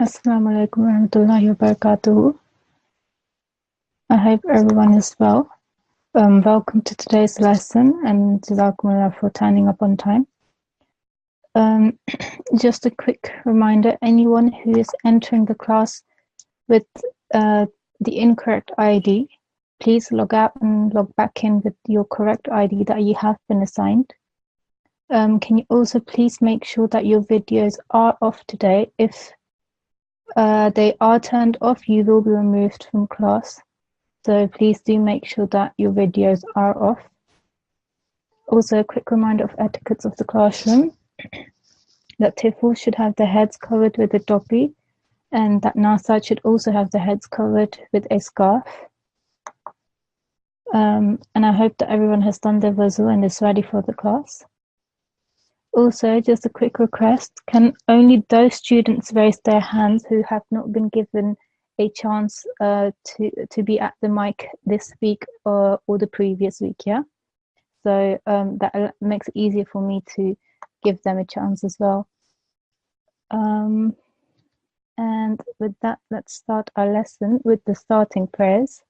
Assalamu alaikum warahmatullahi wabarakatuh. I hope everyone is well. Welcome to today's lesson and Jazakumullah for turning up on time. Just a quick reminder, anyone who is entering the class with the incorrect ID, please log out and log back in with your correct ID that you have been assigned. Can you also please make sure that your videos are off today? If they are turned off, you will be removed from class. So please do make sure that your videos are off. Also, a quick reminder of etiquettes of the classroom, that Tifl should have their heads covered with a topi, and that Nasad should also have their heads covered with a scarf. And I hope that everyone has done their wuzu and is ready for the class. Also, just a quick request, can only those students raise their hands who have not been given a chance to be at the mic this week or the previous week, yeah? So that makes it easier for me to give them a chance as well. And with that, let's start our lesson with the starting prayers.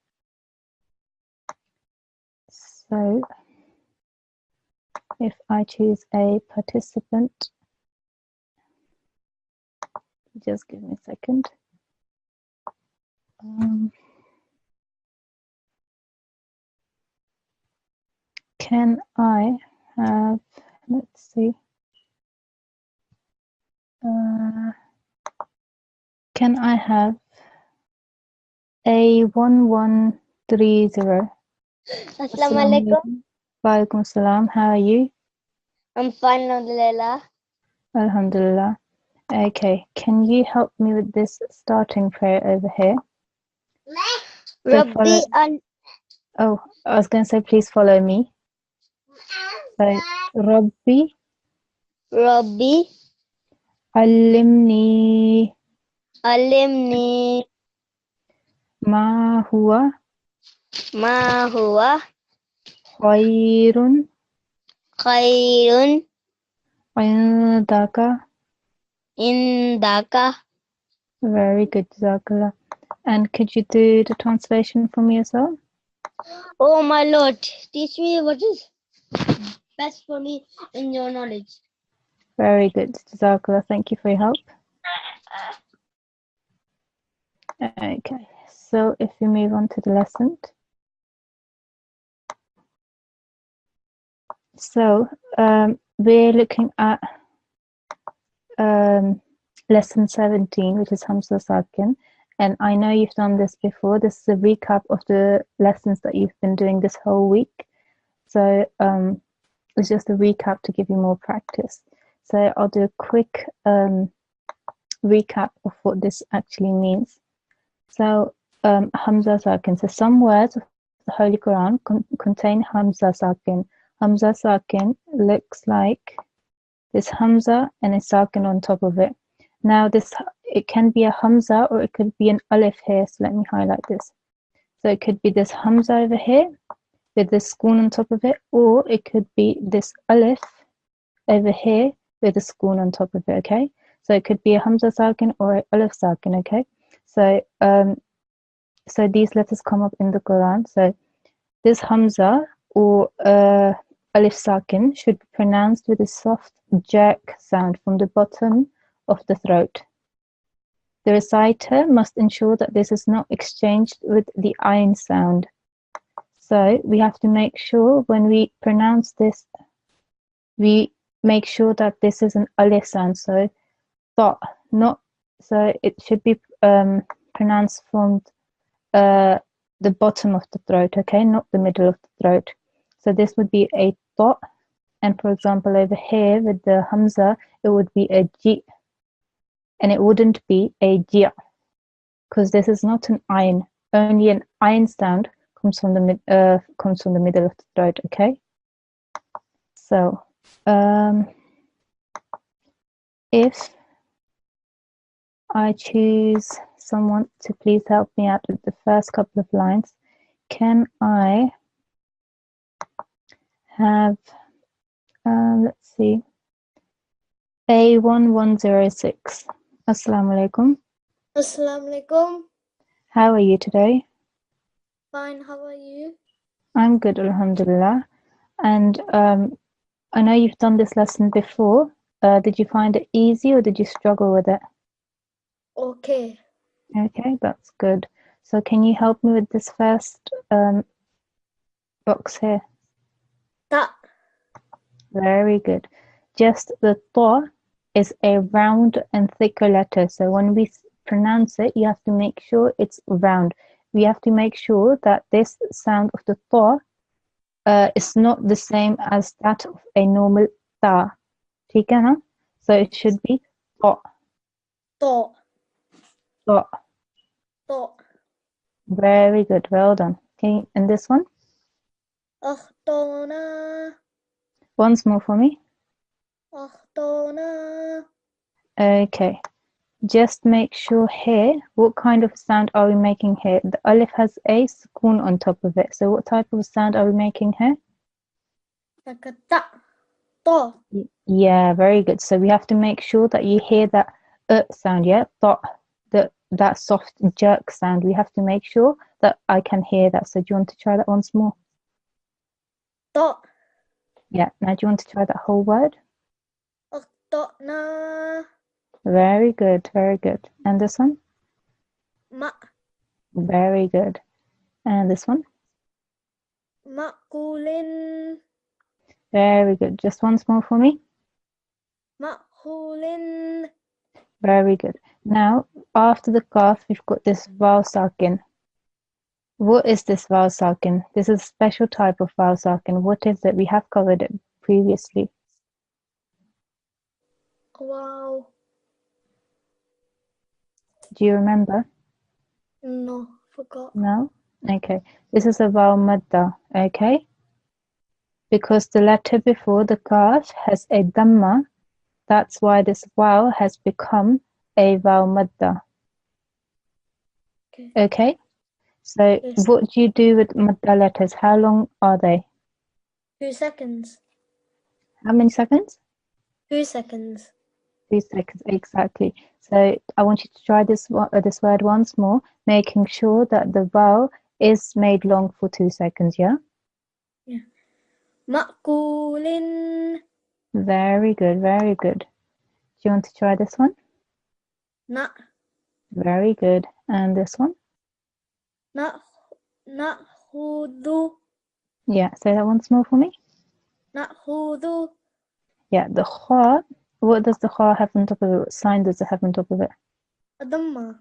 So if I choose a participant, just give me a second. Can I have, let's see, can I have A1130? Assalamu alaikum. Walaikum salam. How are you? I'm fine, alhamdulillah. Alhamdulillah. Okay, can you help me with this starting prayer over here? Rabbi Oh, I was going to say, please follow me. So, Rabbi Allimni ma huwa khairun indaka. Very good, Jazakallah. And could you do the translation for me as well? Oh my Lord, teach me what is best for me in your knowledge. Very good, Jazakallah. Thank you for your help. Okay, so if we move on to the lesson. So we're looking at lesson 17, which is Hamza Sakin. And I know you've done this before. This is a recap of the lessons that you've been doing this whole week. So it's just a recap to give you more practice. So I'll do a quick recap of what this actually means. So Hamza Sakin. So some words of the Holy Quran contain Hamza Sakin. Hamza Sakin looks like this Hamza and a Sakin on top of it. Now it can be a Hamza or it could be an Alif here. So let me highlight this. So it could be this Hamza over here with this Sukoon on top of it, or it could be this Alif over here with a Sukoon on top of it, okay? So it could be a Hamza Sakin or an Alif Sakin, okay? So so these letters come up in the Quran. So this Hamza or Alif Sakin should be pronounced with a soft jerk sound from the bottom of the throat. The reciter must ensure that this is not exchanged with the Ain sound. So we have to make sure when we pronounce this, we make sure that this is an Alif sound. So thought, not, so it should be pronounced from the bottom of the throat, okay, not the middle of the throat. So this would be a thought, and for example over here with the Hamza, it would be a ji, and it wouldn't be a jia, because this is not an ayn. Only an ayn sound comes from the middle of the throat, okay? So if I choose someone to please help me out with the first couple of lines, can I have, let's see, A1106. Assalamu alaikum. Assalamu alaikum. How are you today? Fine, how are you? I'm good, alhamdulillah. And I know you've done this lesson before. Did you find it easy or did you struggle with it? Okay. Okay, that's good. So can you help me with this first box here? Ta. Very good. Just the ta is a round and thicker letter. So when we pronounce it, you have to make sure it's round. We have to make sure that this sound of the ta is not the same as that of a normal ta. ठीक है ना? So it should be ta, Ta. ta. Ta. Very good. Well done. Okay, and this one? Akhtana. Once more for me. Akhtana. Okay. Just make sure here, what kind of sound are we making here? The alif has a sukoon on top of it. So what type of sound are we making here? Like a ta. Ta. Yeah, very good. So we have to make sure that you hear that sound, yeah? That soft jerk sound. We have to make sure that I can hear that. So do you want to try that once more? Ta. Yeah. Now do you want to try that whole word? Akhtana. Very good, very good. And this one? Ma. Very good. And this one? Ma'kulin. Very good. Just once more for me. Ma'kulin. Very good. Now, after the kaf, we've got this vowel sakin. What is this vowel sakin? This is a special type of vowel sakin. What is it? We have covered it previously. Wow. Do you remember? No, forgot. No? Okay. This is a vowel madda, okay? Because the letter before the kaf has a dhamma, that's why this vowel has become a vowel madda. Okay. Okay? So Yes. what do you do with madda letters? How long are they? 2 seconds. How many seconds? 2 seconds. 2 seconds, exactly. So I want you to try this word once more, making sure that the vowel is made long for 2 seconds, yeah? Yeah. Ma'kulin. Very good, very good. Do you want to try this one? Na. Very good. And this one? Na'khudhu. Yeah, say that once more for me. Na'khudhu. Yeah, the kha, what does the kha have on top of it? What sign does it have on top of it? A dhamma.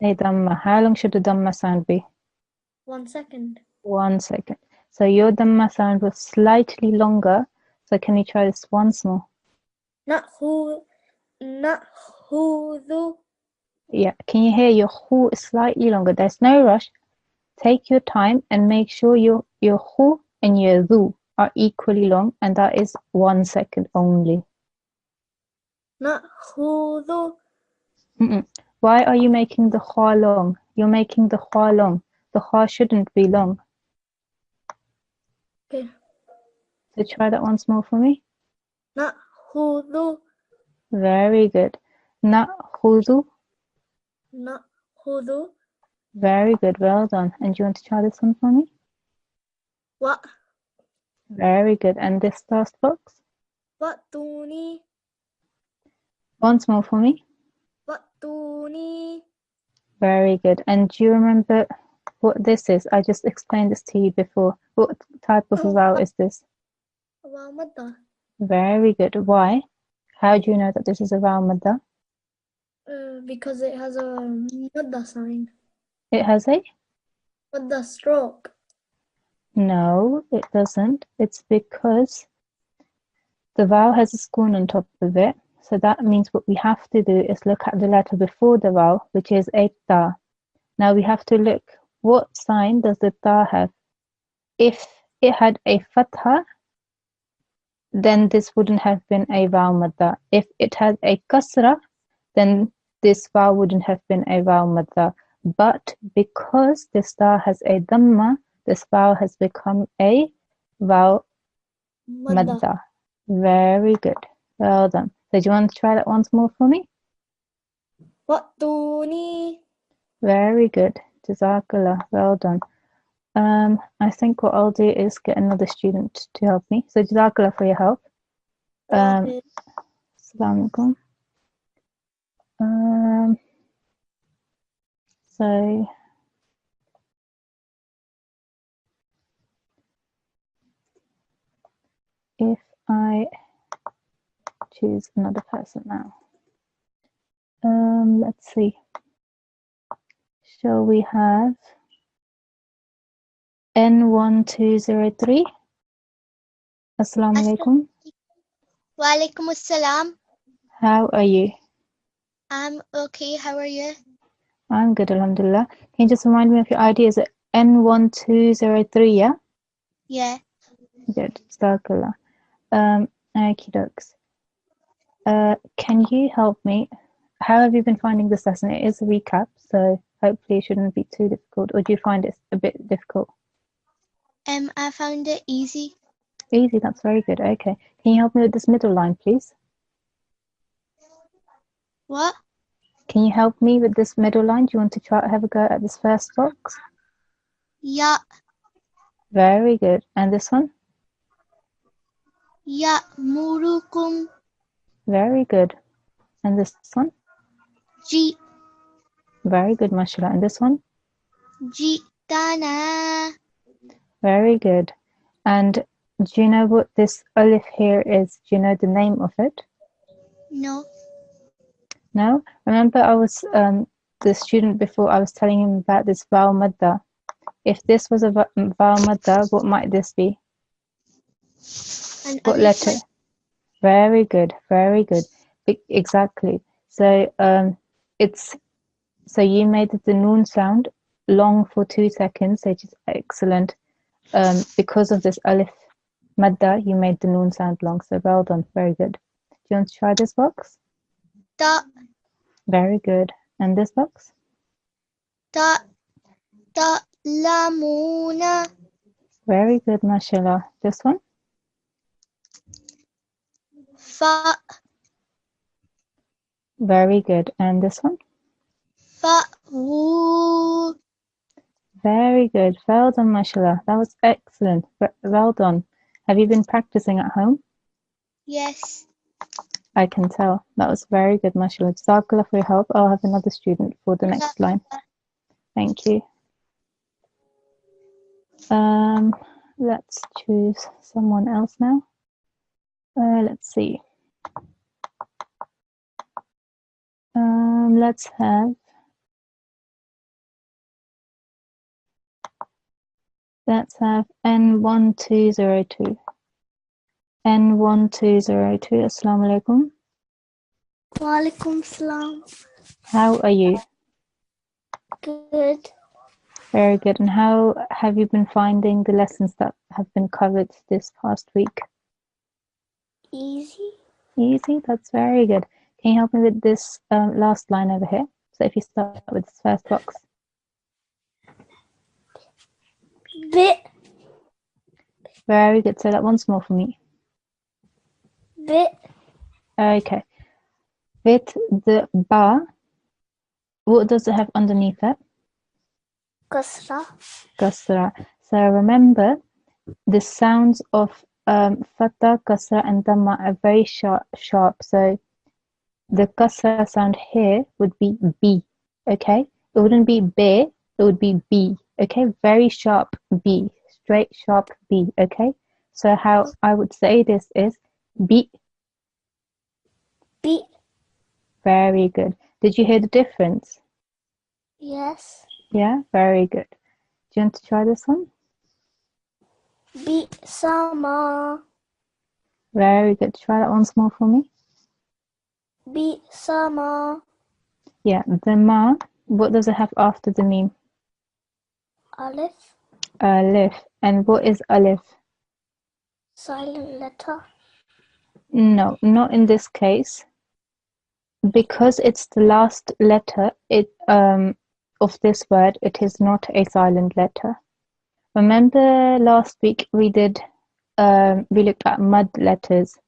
A dhamma. How long should the dhamma sound be? 1 second. 1 second. So your dhamma sound was slightly longer. So can you try this once more? Na'khudhu. Yeah, can you hear your hu is slightly longer? There's no rush. Take your time and make sure your hu and your dhu are equally long, and that is 1 second only. Na'khudhu. Why are you making the kha long? You're making the kha long. The kha shouldn't be long. Okay. So try that once more for me. Na'khudhu. Very good. Na khudu. Na'khudhu. Very good. Well done. And do you want to try this one for me? Wa. Very good. And this last box? Wa'tuni. Once more for me. Wa'tuni. Very good. And do you remember what this is? I just explained this to you before. What type of vowel is this? Wa madda. Very good. Why? How do you know that this is a vowel madda? Because it has a madda sign. It has a? Madda stroke. No, it doesn't. It's because the vowel has a spoon on top of it. So that means what we have to do is look at the letter before the vowel, which is a ta. Now we have to look, what sign does the ta have? If it had a fatha, then this wouldn't have been a vowel madda. If it had a kasra, then this vowel wouldn't have been a vowel madda. But because this ta has a dhamma, this vowel has become a vowel Madda. madda. Very good. Well done. So do you want to try that once more for me? وَأْتُونِي. Very good. Jazakallah. Well done. I think what I'll do is get another student to help me. So Jazakallah for your help. Assalamu alaikum. So if I choose another person now, let's see. Shall we have N1203? Assalamu alaikum. Wa alaikum assalam. How are you? I'm okay. How are you? I'm good, alhamdulillah. Can you just remind me of your ID? Is it N1203, yeah? Yeah. Good. Jazakallah. Okie dokes. Can you help me? How have you been finding this lesson? It is a recap, so hopefully it shouldn't be too difficult. Or do you find it a bit difficult? I found it easy. Easy, that's very good. Okay. Can you help me with this middle line, please? What? Can you help me with this middle line? Do you want to try have a go at this first box? Ya. Very good. And this one? Ya'murukum. Very good. And this one? Ji. Very good, mashallah. And this one? Jitana. Very good. And do you know what this alif here is? Do you know the name of it? No. No? Remember I was the student before, I was telling him about this vowel madda. If this was a vowel madda, what might this be? What letter? Very good, very good. Exactly. So so you made the noon sound long for 2 seconds, which is excellent. Because of this alif madda, you made the noon sound long. So well done, very good. Do you want to try this box? Ta. Very good. And this box? Ta'lamuna. Very good, mashallah. This one? Fa. Very good. And this one? Fa'wu. Very good. Well done, mashallah. That was excellent. Well done. Have you been practicing at home? Yes. I can tell. That was very good, mashallah. Jazakallah for your help. I'll have another student for the next line. Thank you. Let's choose someone else now. Let's see. Let's have N1202. N1202. Assalamu alaikum. Wa alaikum salam. How are you? Good. Very good. And how have you been finding the lessons that have been covered this past week? Easy. Easy? That's very good. Can you help me with this last line over here? So if you start with this first box. Bit. Very good. Say that once more for me. Bit. Okay. With the ba, what does it have underneath it? Kasra. Kasra. So remember, the sounds of fatha, kasra, and dhamma are very sharp. So the kasra sound here would be B. Okay? It wouldn't be be, it would be B. Okay? Very sharp B. Straight, sharp B. Okay? So how I would say this is B. B. Very good. Did you hear the difference? Yes. Yeah? Very good. Do you want to try this one? B. Sama. Very good. Try that once more for me. B. Sama. Yeah, the ma, what does it have after the meme? Alif. Alif. And what is alif? Silent letter. No, not in this case. Because it's the last letter of this word, it is not a silent letter. Remember last week we looked at mud letters.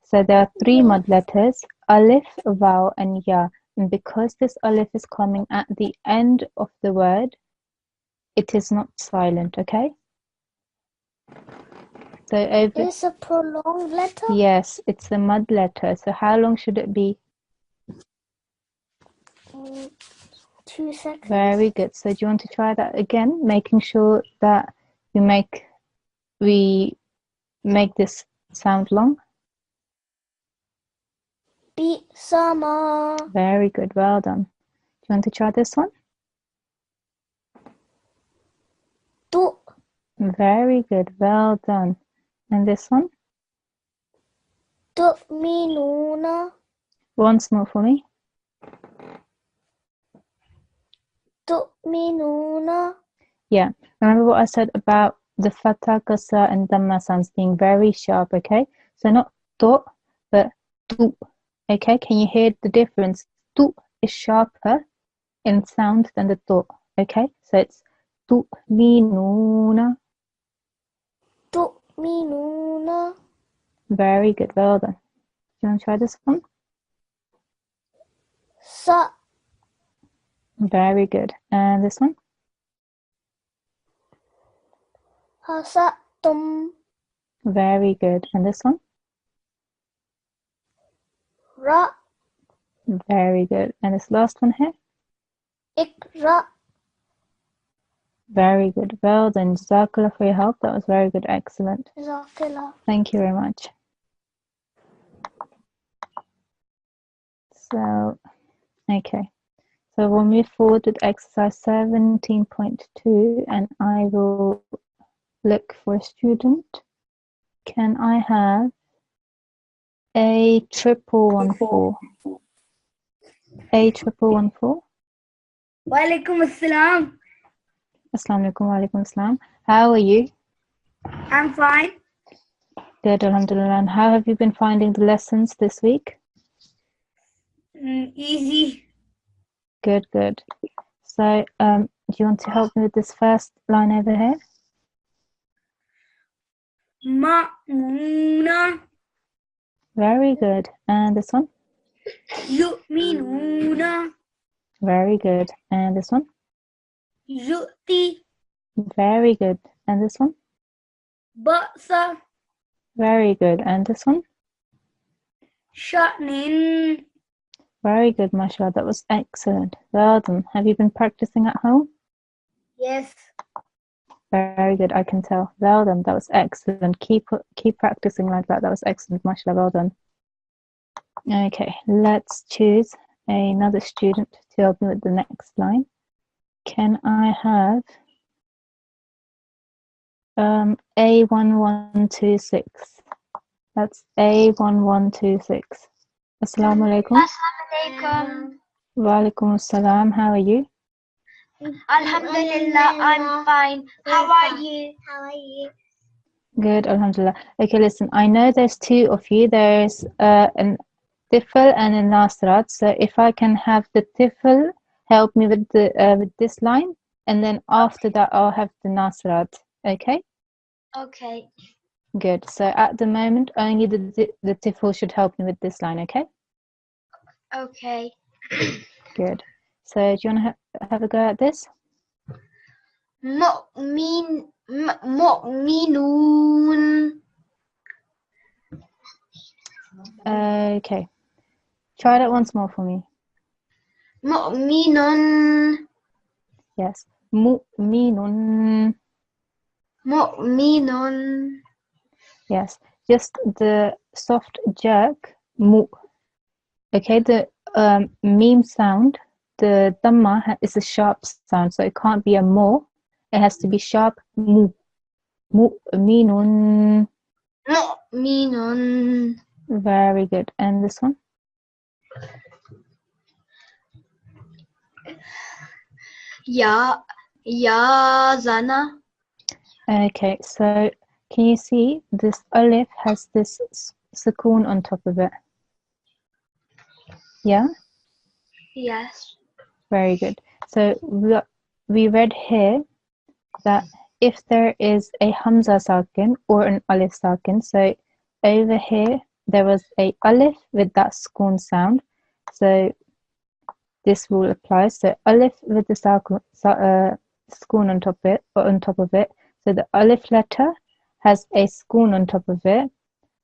So there are 3 mud letters: alif, vaw, and ya. And because this alif is coming at the end of the word, it is not silent, okay? So over... It's a prolonged letter? Yes, it's a mud letter. So how long should it be? 2 seconds. Very good. So do you want to try that again, making sure that we make this sound long? Be summer. Very good. Well done. Do you want to try this one? Tu. Very good. Well done. And this one? Tu'minuna. Once more for me. Tu'minuna. Yeah. Remember what I said about the fatha, kasra, and dhamma sounds being very sharp, okay? So not to, but tu. Okay, can you hear the difference? Tu is sharper in sound than the to. Okay, so it's tu'minuna. Tu'minuna. Very good. Well done. Do you want to try this one? Sa. Very good. And this one? Hasatum. Very good. And this one? Ra. Very good. And this last one here? Ikra. Very good. Well done. Jazakallah for your help. That was very good. Excellent. Jazakallah. Thank you very much. So, okay. So we'll move forward with exercise 17.2 and I will look for a student. Can I have A1114? A1114? Walaikum assalam. Assalamu alaikum wa alaikum assalam. How are you? I'm fine. Good, alhamdulillah. And how have you been finding the lessons this week? Easy. Good, good. So, do you want to help me with this first line over here? Ma'muna. Very good. And this one? Yu'minuna. Very good. And this one? Yu'ti. Very good. And this one? Ba'sa. Very good. And this one? Sha'nin. Very good, mashallah. That was excellent. Well done. Have you been practicing at home? Yes. Very good, I can tell. Well done. That was excellent. Keep practicing like that. That was excellent, mashallah. Well done. Okay, let's choose another student to help me with the next line. Can I have A1126? That's A1126. Assalamu alaikum. Assalamualaikum. Wa alaikum assalam. How are you? Alhamdulillah, I'm fine. How are you? How are you? Good, alhamdulillah. Okay, listen, I know there's two of you. There's an tifl and a nasrat. So if I can have the tifl help me with the with this line, and then after that I'll have the nasrat. Okay? Okay. Good. So at the moment, only the tifl should help me with this line. Okay? Okay. Good. So do you want to have a go at this? Mu'minun. Okay. Try that once more for me. Mu'minun. Yes. Mu'minun. Mu'minun. Yes. Just the soft jerk. Mu. Okay. The meme sound. The dhamma is a sharp sound, so it can't be a mo. It has to be sharp. Mu. Mu'minun. Mu'minun. Very good. And this one? Ya Zana. Okay, so can you see this alif has this sukoon on top of it? Yeah? Yes. Very good. So we read here that if there is a hamza sakin or an alif sakin, so over here there was a alif with that sukoon sound. So this rule applies. So alif with the sukun on top of it, or on top of it. So the alif letter has a sukun on top of it.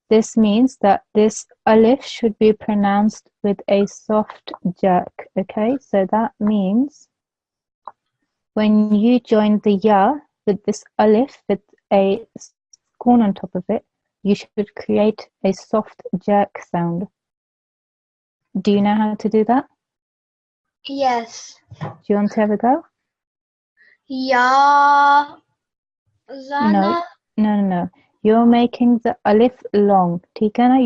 This means that this alif should be pronounced with a soft jerk. Okay, so that means when you join the ya with this alif with a sukun on top of it, you should create a soft jerk sound. Do you know how to do that? Yes. Do you want to have a go? Ya Zana. No. You're making the alif long. ठीक है ना?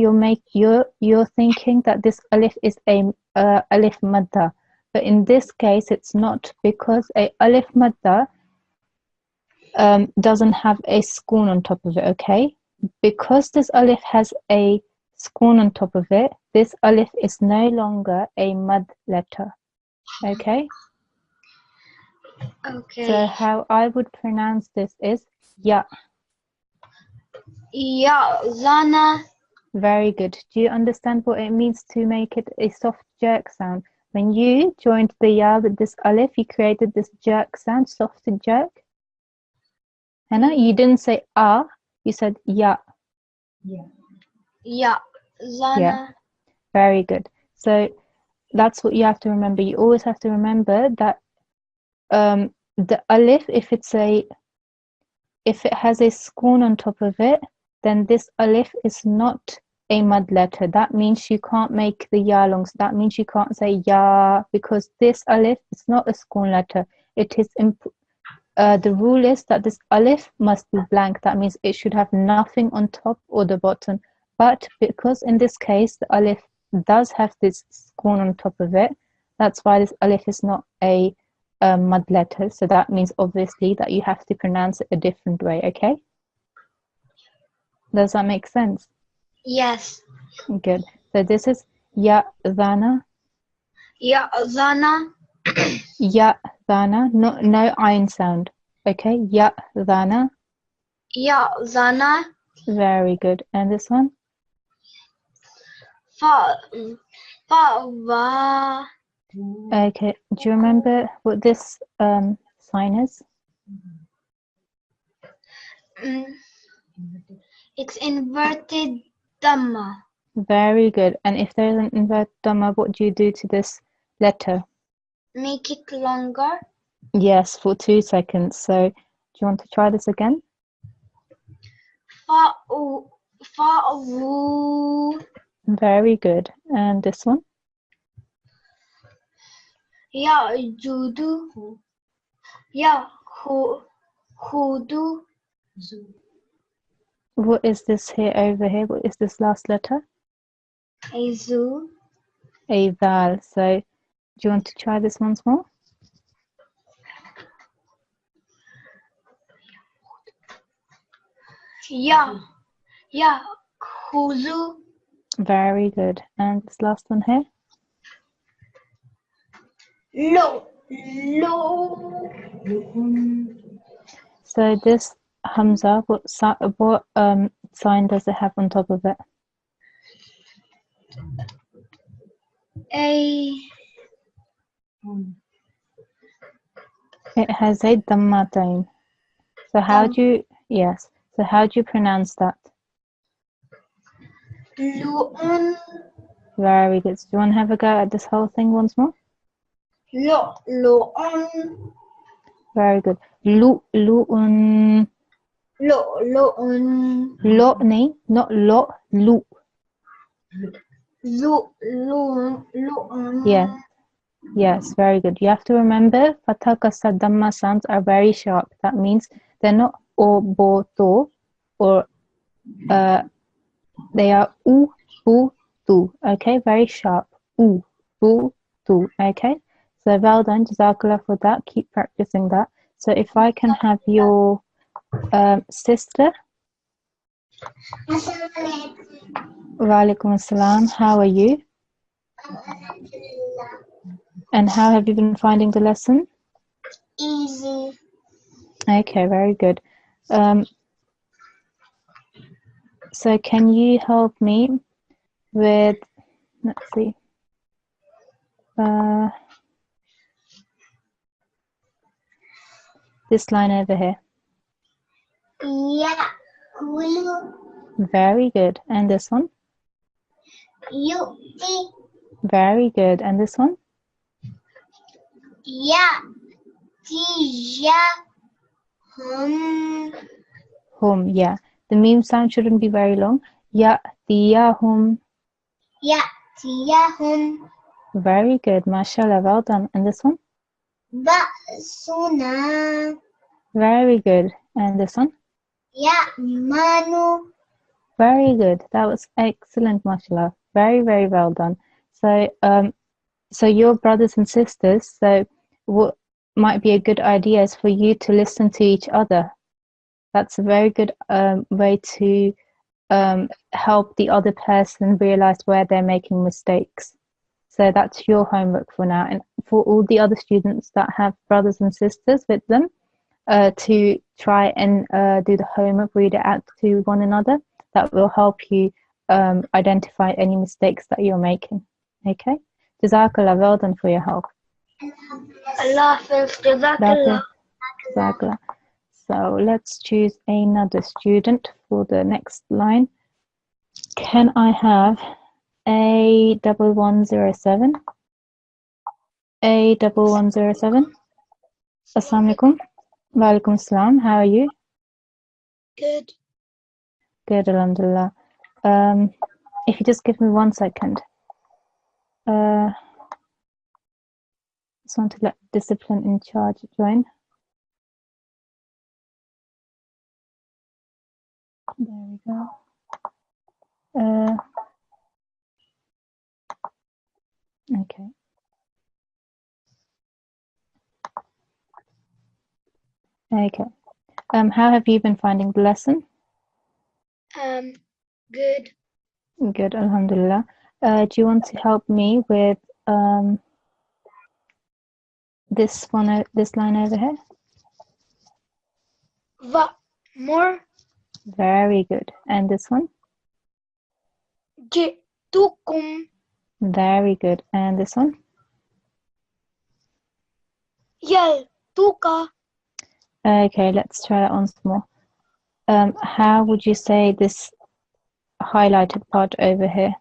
You're thinking that this alif is a alif madda, but in this case it's not, because a alif madda doesn't have a sukun on top of it. Okay, because this alif has a sukun on top of it, this alif is no longer a mad letter. Okay. Okay. So how I would pronounce this is ya. Ya Zana. Very good. Do you understand what it means to make it a soft jerk sound? When you joined the ya with this alif, you created this jerk sound, soft jerk. Hannah, you didn't say ah, you said ya. Ya Zana. Yeah. Very good. So that's what you have to remember. You always have to remember that the alif, if it has a sukun on top of it, then this alif is not a mud letter. That means you can't make the ya long. So that means you can't say ya, because this alif is not a sukun letter. It is the rule is that this alif must be blank. That means it should have nothing on top or the bottom. But because in this case the alif does have this sukun on top of it, that's why this alif is not a mud letter. So that means obviously that you have to pronounce it a different way. Okay, does that make sense? Yes. Good. So this is ya zana. Ya Zana. Ya zana. No ayn sound. Okay, ya zana. Ya Zana. Very good. And this one? Fa Va. Okay. Do you remember what this sign is? Mm, It's inverted dhamma. Very good. And if there's an inverted dhamma, what do you do to this letter? Make it longer. Yes, for 2 seconds. So do you want to try this again? Fa'u. Very good. And this one? Ya Judu. Ya Hudu. What is this here over here? What is this last letter? Azu. A vowel. So do you want to try this once more? Ya Huzu. Very good. And this last one here? Lo. So this Hamza, what sign does it have on top of it? A. It has a dhammatain. So how do you pronounce that? Lu'un. Very good. So do you want to have a go at this whole thing once more? Lu'un. Very good. Lu'un. Lu'un. Lo nahi, not lo, lu. Lu'un. Yes, very good. You have to remember fatha kasra dhamma sounds are very sharp. That means they're not o, bo, to, or they are u, bu, tu. Okay, very sharp. U, bu, tu. Okay, so well done. Jazakallah for that. Keep practicing that. So if I can have your sister. Walaikum assalam. How are you? And how have you been finding the lesson? Easy. Okay, very good. So can you help me with, let's see, This line over here. Yakulu. Very good. And this one? Yu'ti. Very good. And this one? Ya'tiyahum. Hum, yeah. The meme sound shouldn't be very long. Ya'tiyahum. Ya'tiyahum. Very good. Mashallah. Well done. And this one? Ba'suna. Very good. And this one? Ya'manu. Very good. That was excellent, mashallah. Very, very well done. So, so your brothers and sisters, so what might be a good idea is for you to listen to each other. That's a very good way to help the other person realize where they're making mistakes. So that's your homework for now. And for all the other students that have brothers and sisters with them, to try and do the homework, read it out to one another. That will help you identify any mistakes that you're making. Okay? Jazakallah, well done for your help. Allah Hafiz. Jazakallah. Jazakallah. So let's choose another student for the next line. Can I have A1107? A1107? Assalamu alaikum. Wa alaikum assalam. How are you? Good. Good, alhamdulillah. If you just give me 1 second. Just want to let discipline in charge join. There we go. Okay. Okay. How have you been finding the lesson? Good. Good, alhamdulillah. Do you want to help me with this one, this line over here? More. Very good. And this one? Jitukum. Very good. And this one? Yaltuka. Okay, let's try that once more. How would you say this highlighted part over here?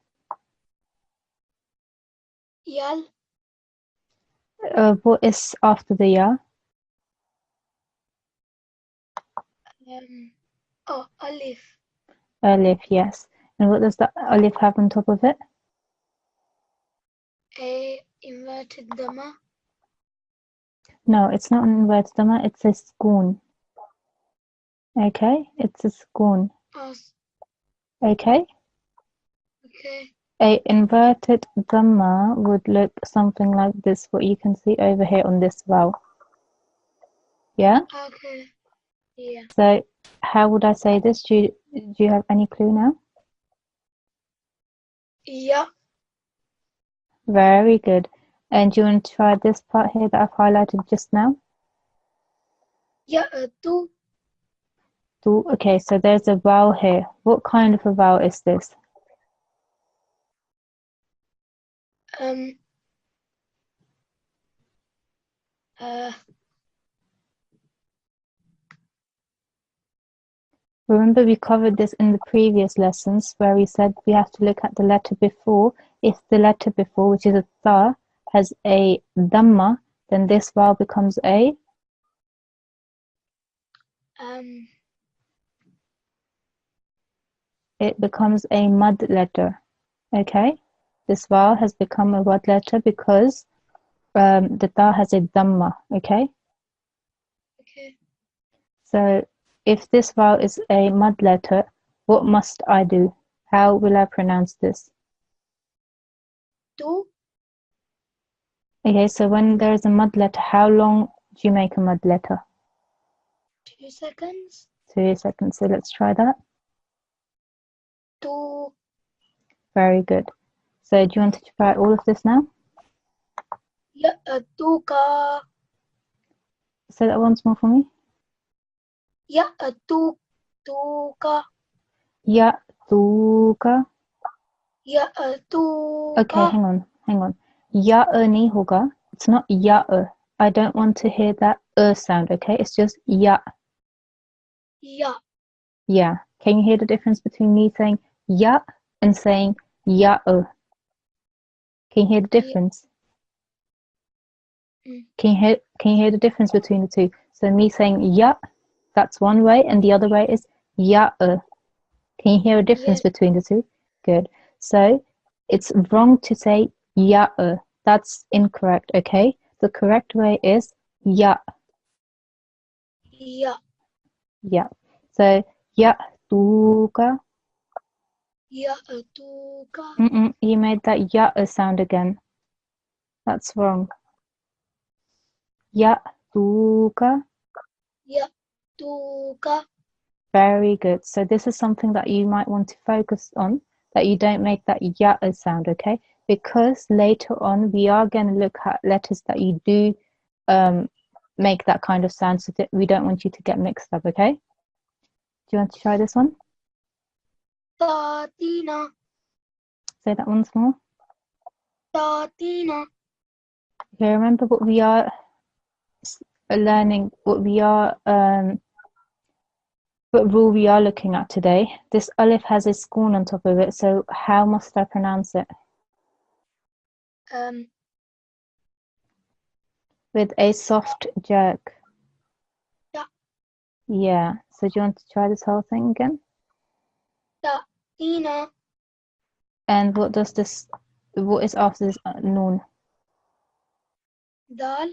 Yal. What is after the ya? Alif. Alif, yes. And what does the alif have on top of it? A inverted dhamma. No, it's not an inverted dhamma, it's a sukoon. Okay, it's a sukoon. Okay? Okay. A inverted dhamma would look something like this, what you can see over here on this vowel. Yeah? Okay. Yeah. So, how would I say this? Do you have any clue now? Yeah. Very good. And do you want to try this part here that I've highlighted just now? Tu. Okay, so there's a vowel here. What kind of a vowel is this? Remember we covered this in the previous lessons where we said we have to look at the letter before. If the letter before, which is a tha, has a dhamma, then this vowel becomes a it becomes a mud letter. Okay? This vowel has become a mud letter because the tha has a dhamma. Okay? Okay. So if this vowel is a mud letter, what must I do? How will I pronounce this? Tu. Okay, so when there is a mud letter, how long do you make a mud letter? 2 seconds. 2 seconds. So let's try that. Tu. Very good. So do you want to try all of this now? Tuka. Say that once more for me. Tuka. Ya, tuka. Tuka. Okay, hang on. Ya nahi hoga. It's not ya. I don't want to hear that sound, okay? It's just ya. Ya. Yeah. Can you hear the difference between me saying ya and saying ya? Can you hear the difference? Can you hear the difference between the two? So me saying ya, that's one way, and the other way is ya. Can you hear a difference Yes. between the two? Good. So it's wrong to say ya. That's incorrect, okay? The correct way is ya. Ya. Yeah. So ya tuka. Ya tuka. You made that ya sound again. That's wrong. Ya tuka. Ya tuka. Very good. So this is something that you might want to focus on, that you don't make that ya sound, okay? Because later on we are going to look at letters that you do make that kind of sound, so that we don't want you to get mixed up, okay? Do you want to try this one? Tatina. Say that once more. Tatina. Okay, remember what we are learning, what rule we are looking at today. This alif has a scorn on top of it, so how must I pronounce it? With a soft jerk. Yeah. Yeah. So do you want to try this whole thing again? Tatina. And what is after this noon? Dal.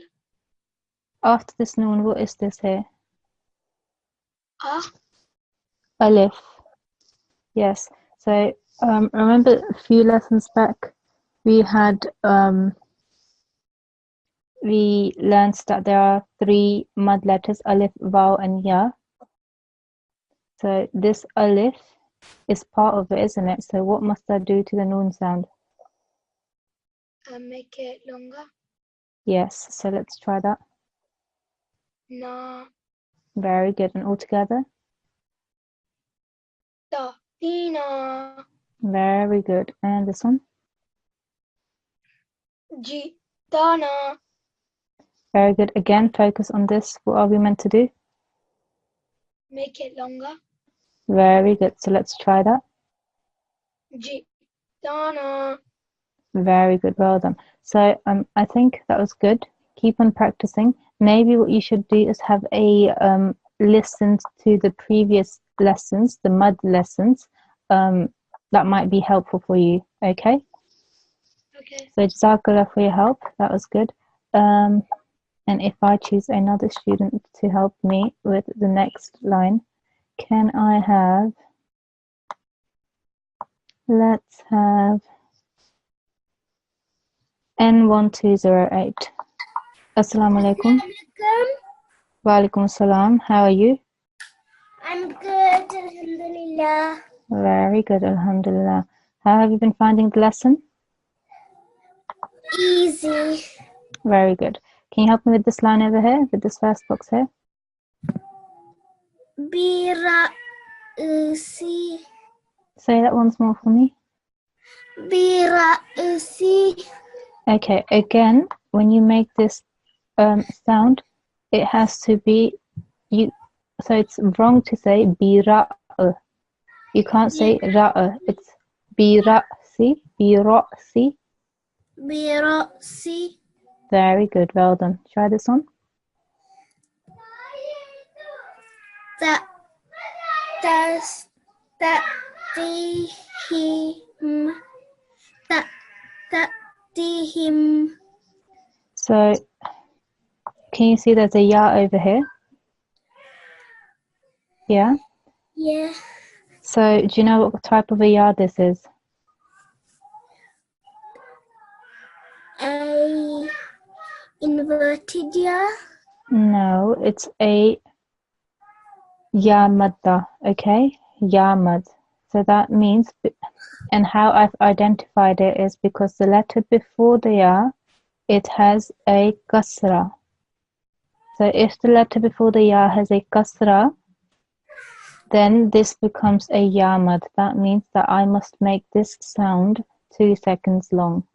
After this noon, what is this here? Ah. Alif. Yes. So remember a few lessons back we had we learned that there are 3 mud letters, alif, vav, and ya. So this alif is part of it, isn't it? So what must I do to the noon sound? Make it longer. Yes. So let's try that. Na. Very good. And all together? Tatina. Very good. And this one? Jitana. Very good. Again, focus on this. What are we meant to do? Make it longer. Very good. So let's try that. Jitana. Very good. Well done. So I think that was good. Keep on practicing. Maybe what you should do is have a listen to the previous lessons, the mud lessons. That might be helpful for you. Okay? Okay. So Jazakallah for your help. That was good. And if I choose another student to help me with the next line, can I have, let's have N1208. Assalamu alaikum. Wa alaikum salam. How are you? I'm good, alhamdulillah. Very good, alhamdulillah. How have you been finding the lesson? Easy. Very good. Can you help me with this line over here, with this first box here? Bira. Say that once more for me. Bira. Okay, again, when you make this sound, it has to be you. So it's wrong to say bira. You can't say ra. It's bira. See, bira. See. Bira. Very good. Well done. Try this one. Tihim. So, can you see there's a ya over here? Yeah. Yeah. So, do you know what type of a ya this is? A inverted ya. No, it's a ya madda. Okay, ya mad. So that means, and how I've identified it is because the letter before the ya, it has a kasra. So if the letter before the ya has a kasra, then this becomes a ya mad. That means that I must make this sound 2 seconds long.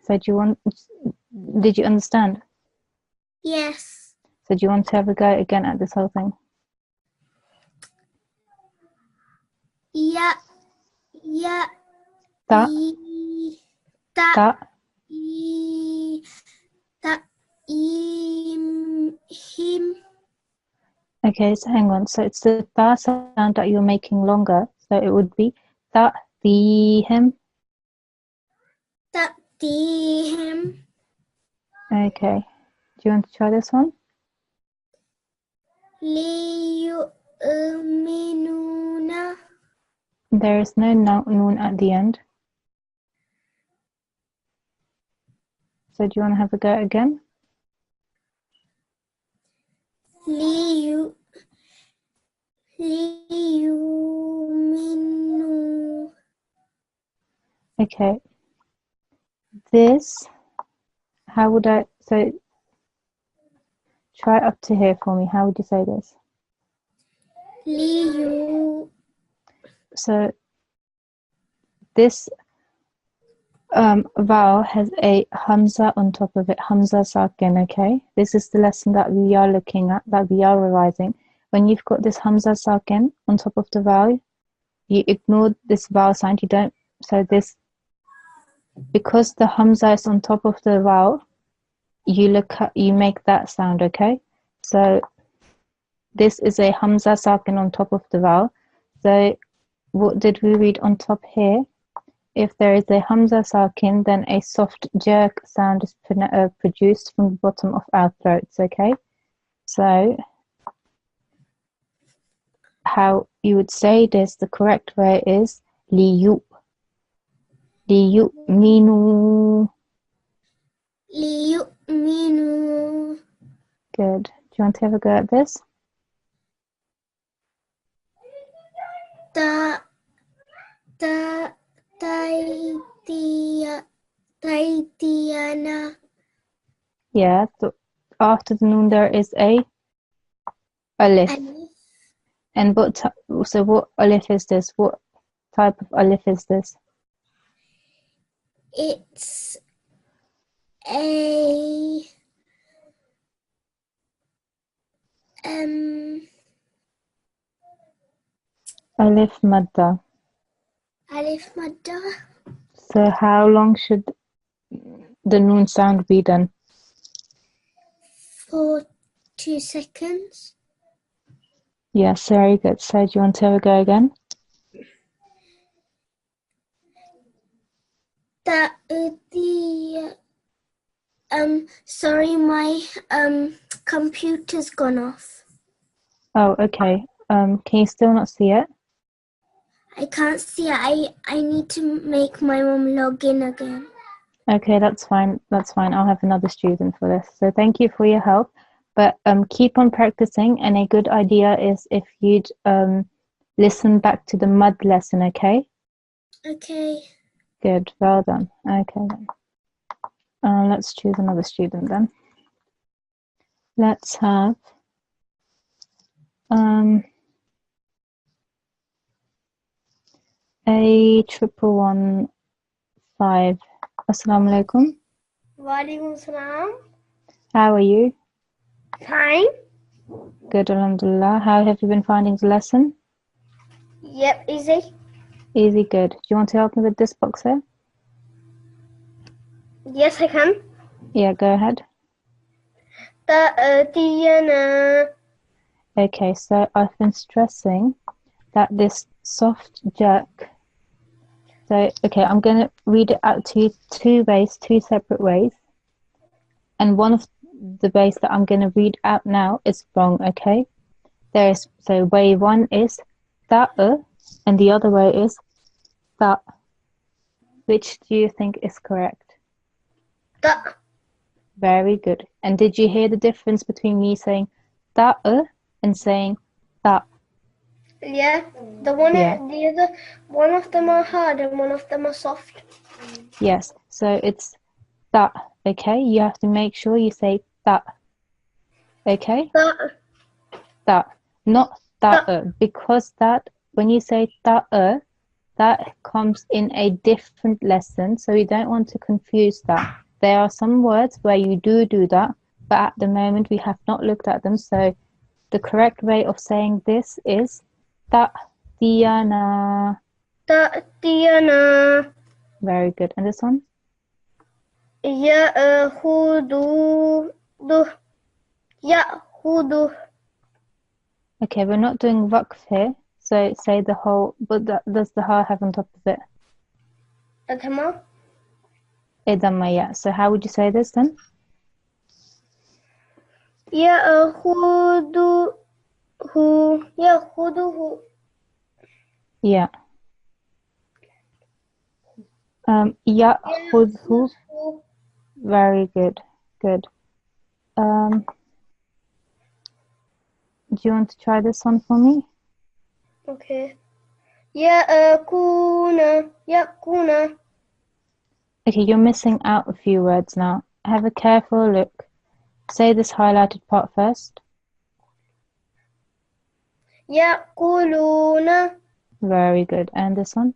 So did you understand? Yes. So do you want to have a go again at this whole thing? Ya. Ya. Ta, Ta. ta. Ta. Him. Okay, so hang on. So it's the ta sound that you're making longer. So it would be ta, the, him. Ta. Him. Okay. Do you want to try this one? Liyu'minuna. There is no noon at the end. So do you want to have a go again? Liyu'minu. Okay. This, how would I, so try up to here for me. How would you say this? Liyu. So this vowel has a hamza on top of it, hamza sakin, okay? This is the lesson that we are looking at, that we are revising. When you've got this hamza sakin on top of the vowel, you ignore this vowel sound, you don't, so this, because the hamza is on top of the vowel, you make that sound, okay? So this is a hamza sakin on top of the vowel. So what did we read on top here? If there is a hamza sakin, then a soft jerk sound is produced from the bottom of our throats, okay? So how you would say this, the correct way is liyu. Liyu minu. Liyu'minu. Good. Do you want to have a go at this? Ta. Taitiyana. Yeah. So after the noon there is a alif. Alif. And what alif is this? What type of alif is this? It's a Alif madda. alif madda So how long should the noon sound be then? for 2 seconds. Yes, very good. So do you want to have a go again? Sorry, my computer's gone off. Oh, okay. Can you still not see it? I can't see it. I need to make my mum log in again. Okay, that's fine. That's fine. I'll have another student for this. So thank you for your help. But keep on practicing, and a good idea is if you'd listen back to the mud lesson, okay? Okay. Good, well done. Okay then. Let's choose another student then. Let's have A1115. Assalamu alaikum. Walaikum salam. How are you? Fine. Good, alhamdulillah. How have you been finding the lesson? Yep, easy. Easy, good. Do you want to help me with this box here? Yes, I can. Yeah, go ahead. Ta'tiyana. Okay, so I've been stressing that this soft jerk. So, okay, I'm going to read it out to you two separate ways. And one of the ways that I'm going to read out now is wrong, okay? So way one is ta'a, and the other way is ta. Which do you think is correct? Ta. Very good. And did you hear the difference between me saying ta'a and saying ta? Yeah. The other one of them are hard and one of them are soft. Yes. So it's ta, okay? You have to make sure you say ta. Okay? Ta. Ta. Not ta'a. Because that, when you say ta'a, that comes in a different lesson, so we don't want to confuse that. There are some words where you do that, but at the moment we have not looked at them, so the correct way of saying this is ta'tiyana. تأتينا Very good. And this one? يأخذه يأخذه Okay, we're not doing waqf here, so say the whole, but does the ha have on top of it? أدهما Idamma, yeah. So how would you say this then? يأخذه يأخذه Yeah. Ya'khudhu. Very good. Good. Do you want to try this one for me? Okay. يأكون يأكون Okay, you're missing out a few words now. Have a careful look. Say this highlighted part first. يأكلون Very good. And this one?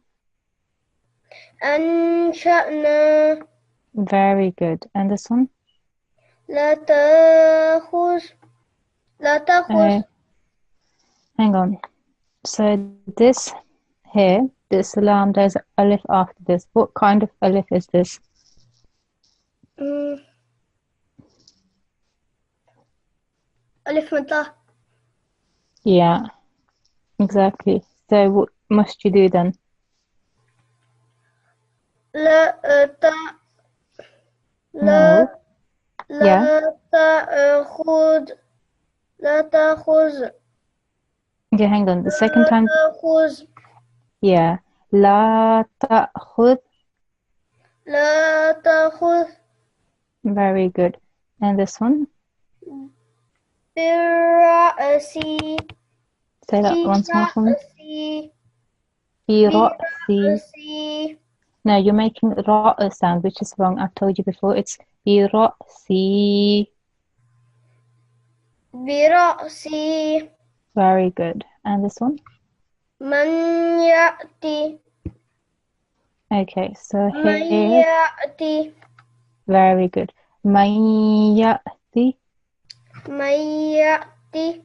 أنشأنا Very good. And this one? لا تأخذ لا تأخذ Hang on. So this here, this salam, there's alif after this. What kind of alif is this? ألف مطلع Yeah, exactly. So what must you do then? لا No. Yeah. لا تأخذ Okay, hang on. The second time. تأخذ Yeah. لا تأخذ. لا تأخذ Very good. And this one? برأسي Say that once more for me. برأسي برأسي. No, you're making ra sound, which is wrong. I've told you before. It's برأسي. برأسي Very good. And this one? من يأتي Okay, so من here. يأتي Very good. من يأتي. من يأتي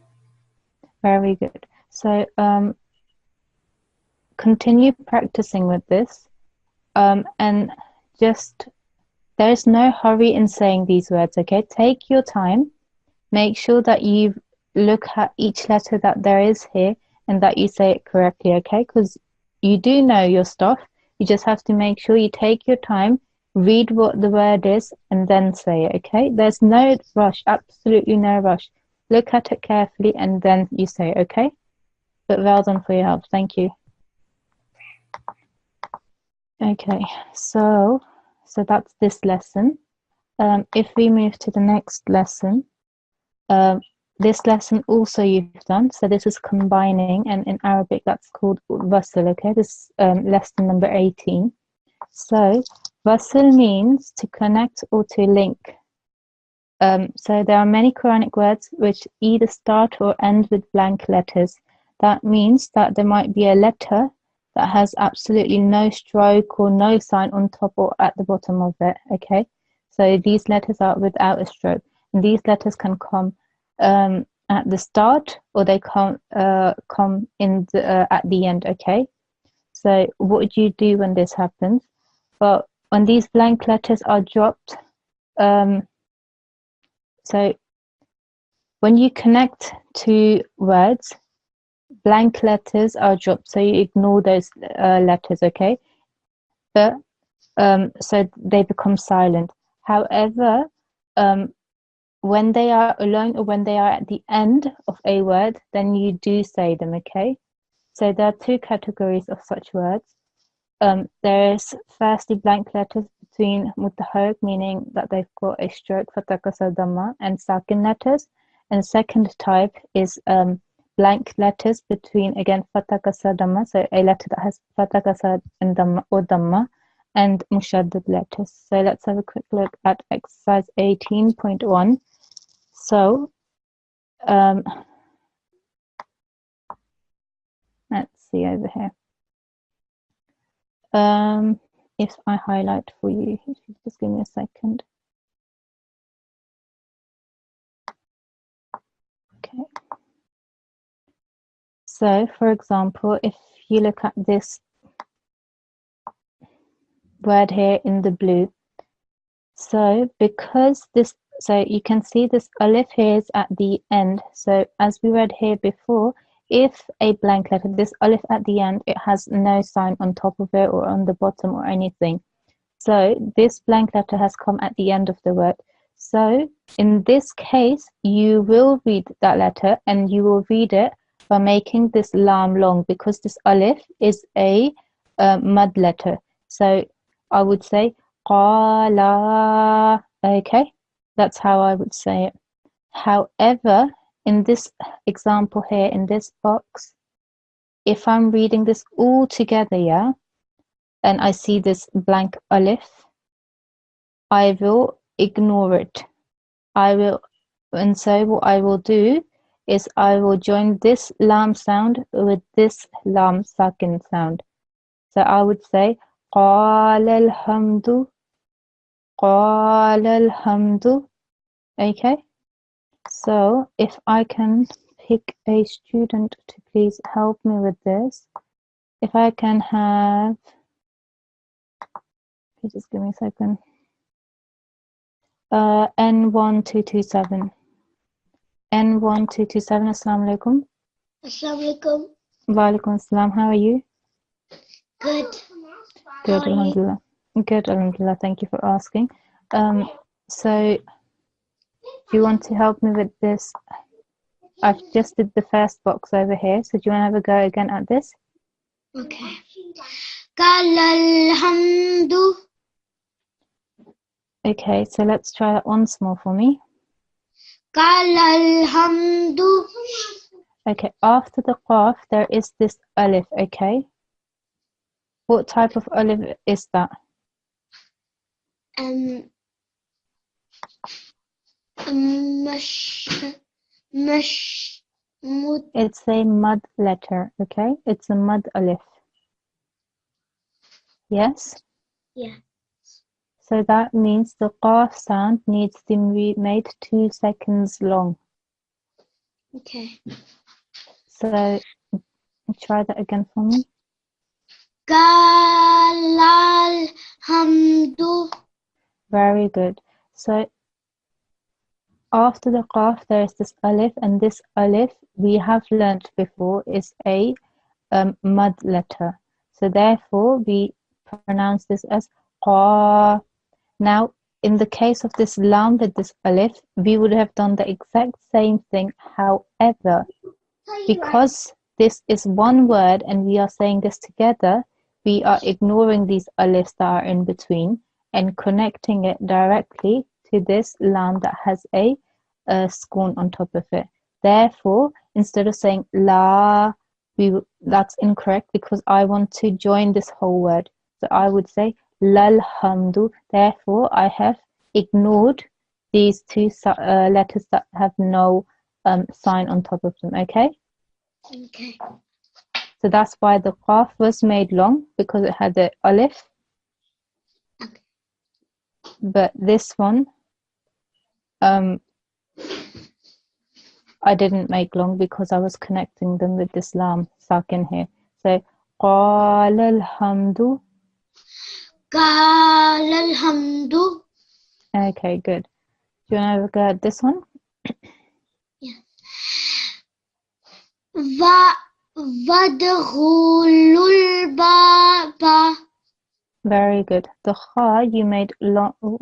Very good. So continue practicing with this. And just there's no hurry in saying these words, okay? Take your time. Make sure that you look at each letter that there is here and that you say it correctly, okay? Because you do know your stuff. You just have to make sure you take your time, read what the word is, and then say it, okay? There's no rush, absolutely no rush. Look at it carefully and then you say it, okay? But well done for your help. Thank you. Okay, so that's this lesson. If we move to the next lesson, this lesson also you've done. So this is combining, and in Arabic that's called wasl. Okay, this lesson number 18. So wasl means to connect or to link. So there are many Quranic words which either start or end with blank letters. That means that there might be a letter that has absolutely no stroke or no sign on top or at the bottom of it, okay? So these letters are without a stroke. And these letters can come at the start or they come in at the end, okay? So what would you do when this happens? Well, when these blank letters are dropped, so when you connect two words, blank letters are dropped, so you ignore those letters, okay? But so they become silent. However, when they are alone or when they are at the end of a word, then you do say them, okay? So there are two categories of such words. There's firstly blank letters between mutaharrik, meaning that they've got a stroke, fatha, kasra, dhamma, and sakin letters. And the second type is blank letters between, again, fatha, kasra, dhamma, so a letter that has fatha, kasra, and dhamma or dhamma, and mushaddad letters. So let's have a quick look at exercise 18.1. So let's see over here. If I highlight for you, if you just give me a second. Okay. So, for example, if you look at this word here in the blue, so because this, so you can see this alif here is at the end. So as we read here before, if a blank letter, this alif at the end, it has no sign on top of it or on the bottom or anything. So this blank letter has come at the end of the word. So in this case, you will read that letter and you will read it by making this lam long, because this alif is a mud letter. So I would say qala. Okay, that's how I would say it. However, in this example here, in this box, if I'm reading this all together, yeah, and I see this blank alif, I will ignore it. And so what I will do is I will join this lam sound with this lam sakin sound. So I would say qala alhamdu, qala alhamdu. Okay. So if I can pick a student to please help me with this. If I can have, just give me a second. N1227. N1227, Assalamu alaikum. Assalamu alaikum. Wa alaikum assalam. How are you? Good. Good, How are you? alhamdulillah. Good, alhamdulillah. Thank you for asking. So do you want to help me with this? I've just did the first box over here. So do you want to have a go again at this? Okay. Qala alhamdu. Okay, so let's try that once more for me. Qala alhamdu. Okay, after the qaf, there is this alif, okay? What type of alif is that? It's a mud letter, okay? It's a mud alif. Yes? Yeah. So that means the qaf sound needs to be made 2 seconds long. Okay. So try that again for me. Qala alhamdu. Very good. So after the qaf, there is this alif, and this alif we have learnt before is a mud letter. So therefore, we pronounce this as qa. Now, in the case of this lam with this alif, we would have done the exact same thing. However, because this is one word and we are saying this together, we are ignoring these alifs that are in between and connecting it directly to this lam that has a scorn on top of it. Therefore, instead of saying la, that's incorrect because I want to join this whole word. So I would say lalhamdu. Therefore, I have ignored these two letters that have no sign on top of them. Okay? Okay. So that's why the qaf was made long, because it had the alif. Okay. But this one, I didn't make long because I was connecting them with this lam sakin here. So qala alhamdu. Qala alhamdu. Okay, good. Do you want to have a go at this one? Vadkhulul baba. Very good. The kha you made long. Oh,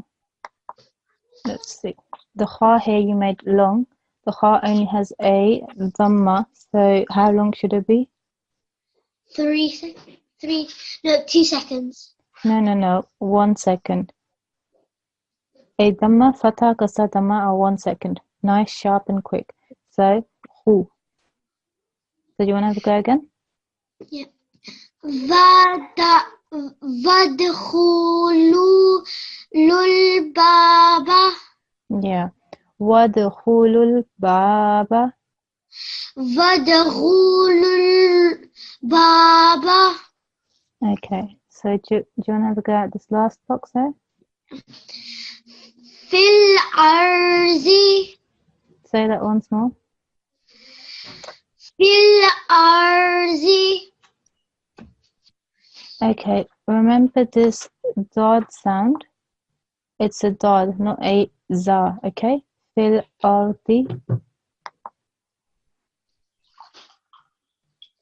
let's see. The kha here you made long. The kha only has a dhamma. So how long should it be? 2 seconds. No. 1 second. A dhamma, fatha, kasra, dhamma are 1 second. Nice, sharp and quick. So, hu. So do you want to have a go again? Yeah. Vadkhulul baba. Yeah. Wadkhulul baba. Vadkhulul baba. Okay. So do you want to have a go at this last box there? Fil arzi. Say that once more. Fil arzi. Okay, remember this dod sound? It's a dod, not a za, okay? Fil ardi.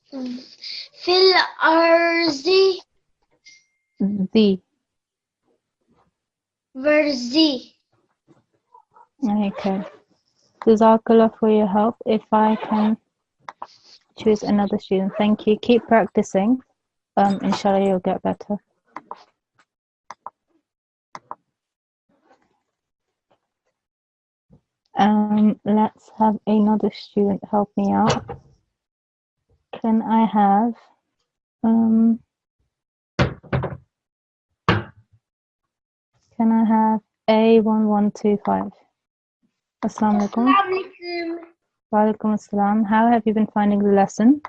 Fil arzi. The. Verzi. Okay. Jazakallah for your help. If I can choose another student. Thank you. Keep practicing. Inshallah you'll get better. Let's have another student help me out. Can I have A1125? Assalamu alaikum. Wa alaikum assalam. How have you been finding the lesson?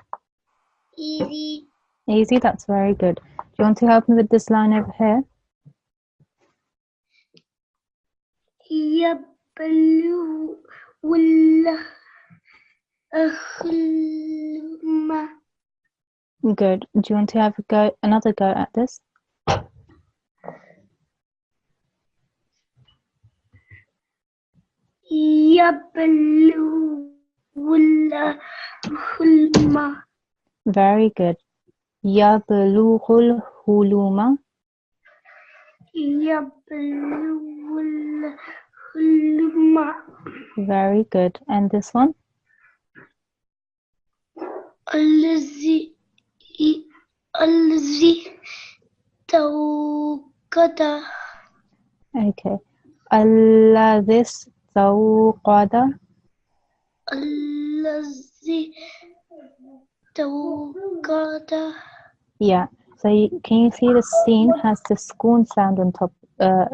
Easy. Easy, that's very good. Do you want to help me with this line over here? Yablu wal akhma. Good. Do you want to have another go at this? Yablu wal akhma. Very good. Yablughul huluma. Yablu wal akhma. Very good. And this one? Allazi tawqada. Okay. Alladhis tawqada. Allazi tawqada. Yeah. So can you see the scene has the skoon sound on top,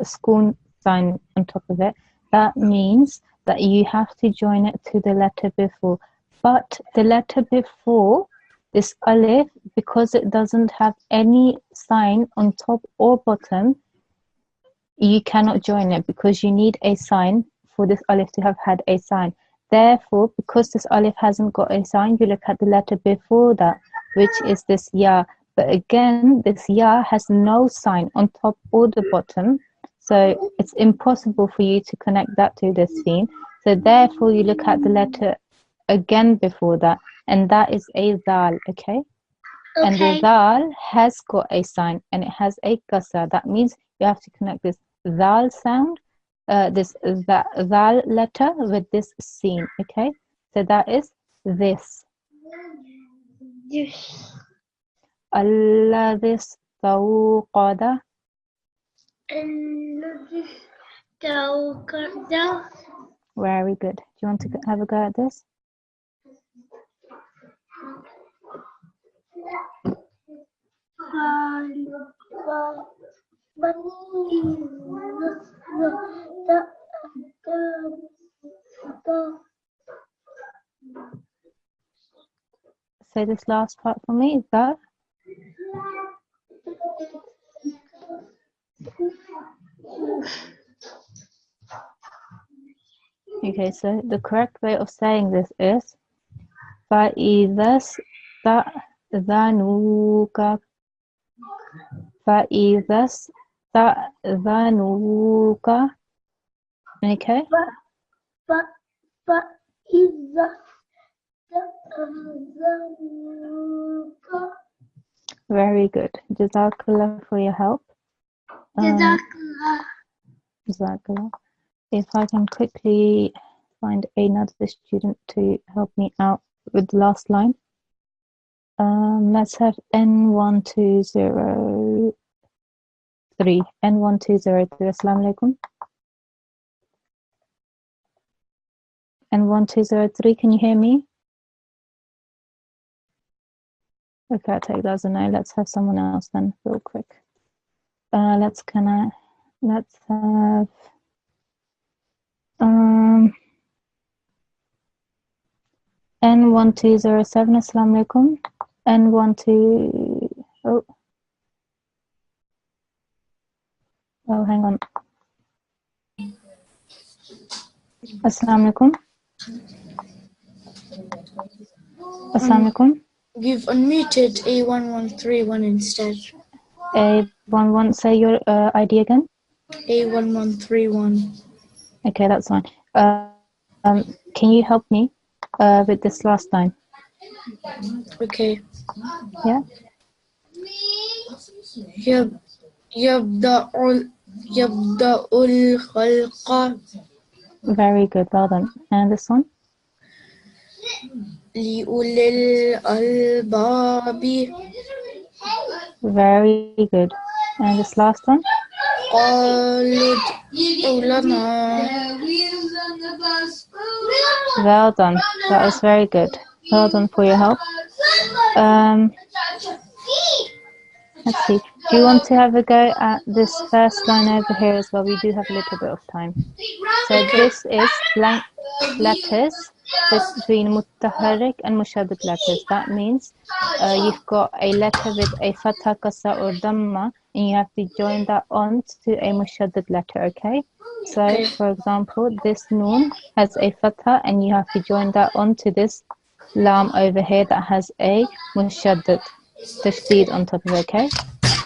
skoon sign on top of it? That means that you have to join it to the letter before. But the letter before this alif, because it doesn't have any sign on top or bottom, you cannot join it because you need a sign for this alif to have had a sign. Therefore, because this alif hasn't got a sign, you look at the letter before that, which is this ya. But again, this ya has no sign on top or the bottom. So it's impossible for you to connect that to this scene. So therefore, you look at the letter again before that, and that is a zal, okay? And the zal has got a sign and it has a kasra. That means you have to connect this zal sound, this zal letter with this scene, okay? So that is this. Alladhis tawqada. Allazi tawqada. Very good. Do you want to have a go at this? Say this last part for me. Is that? Okay, so the correct way of saying this is فَإِذَا اسْتَأْذَنُوكَ فَإِذَا اسْتَأْذَنُوكَ. Okay? فإذا استأذنوك. Very good. Jazakallah for your help. Jazakallah. Jazakallah. If I can quickly find another student to help me out with the last line. Let's have N1203. N1203. Assalamu alaikum. N1203, can you hear me? Okay, I'll take that as a no. Let's have someone else then, real quick. Let's have N1207. Assalamu alaikum. N12. Oh, Oh, hang on. Assalamu alaikum. Assalamu alaikum. You've unmuted A1131 instead. A11, say your ID again. A1131. Okay, that's fine. Can you help me with this last line? Okay. Yeah. يبدأ الخلق Very good. Well done. And this one? لأولي الألباب Very good. And this last one? قالوا ادع لنا. Well done. That was very good. Well done for your help. Let's see. Do you want to have a go at this first line over here as well? We do have a little bit of time. So this is blank letters between mutaharrik and mushaddad letters. That means you've got a letter with a fatha, kasra or dhamma, and you have to join that on to a mushaddad letter, okay? So, for example, this noon has a fatha, and you have to join that on to this lam over here that has a mushaddad tashdid on top of it, okay?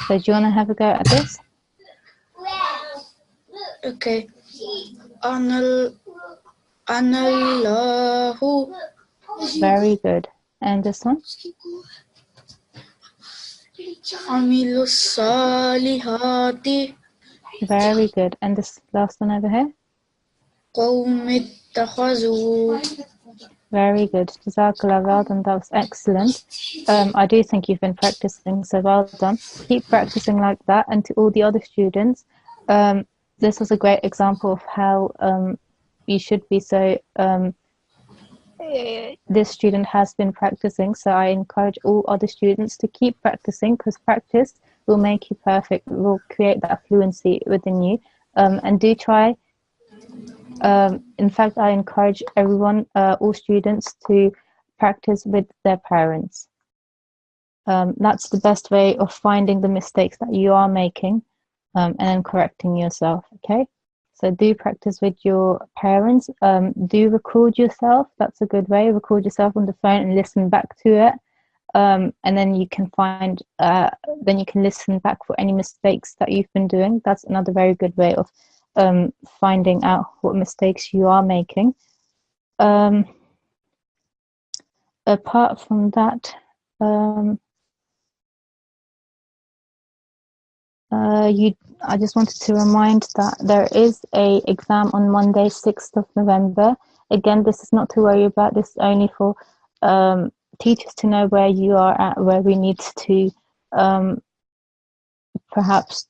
So do you want to have a go at this? Okay. Anallahu. Very good. And this one? عملوا الصالحات Very good. And this last one over here? قوم اتخذوا. Very good. Jazakallah, well done. That was excellent. I do think you've been practicing, so well done. Keep practicing like that. And to all the other students, this was a great example of how you should be. So this student has been practicing, so I encourage all other students to keep practicing, because practice will make you perfect, will create that fluency within you. And do try. In fact, I encourage everyone, all students, to practice with their parents. That's the best way of finding the mistakes that you are making and then correcting yourself, okay? So do practice with your parents. Do record yourself. That's a good way. Record yourself on the phone and listen back to it. And then you can then you can listen back for any mistakes that you've been doing. That's another very good way of finding out what mistakes you are making. Apart from that, I just wanted to remind that there is a exam on Monday, 6th of November. Again, this is not to worry about. This is only for teachers to know where you are at, where we need to perhaps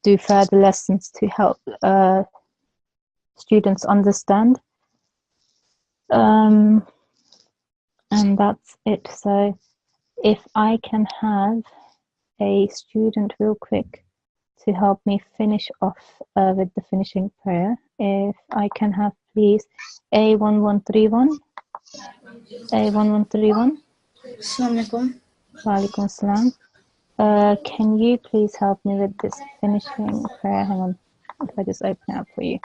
do further lessons to help students understand. And that's it. So if I can have a student real quick to help me finish off with the finishing prayer. If I can have, please, A1131. A1131. Assalamu alaikum. Wa alaikum salam. Can you please help me with this finishing prayer? Hang on, if I just open it up for you.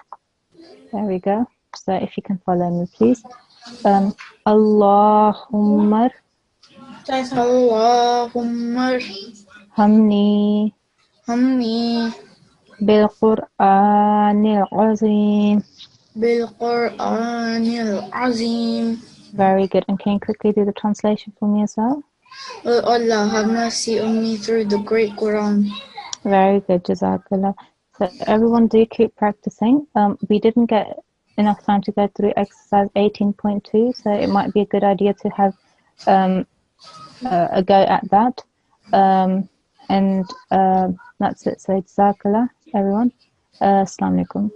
There we go. So if you can follow me, please. Allahumma hamni bil-Qur'anil azim. بالقرآن العظيم. Very good. And can you quickly do the translation for me as well? O Allah, have mercy on me through the great Quran. Very good. Jazakallah. So everyone do keep practicing. We didn't get enough time to go through exercise 18.2, so it might be a good idea to have a go at that. And that's it. So Jazakallah, everyone. Assalamu alaikum.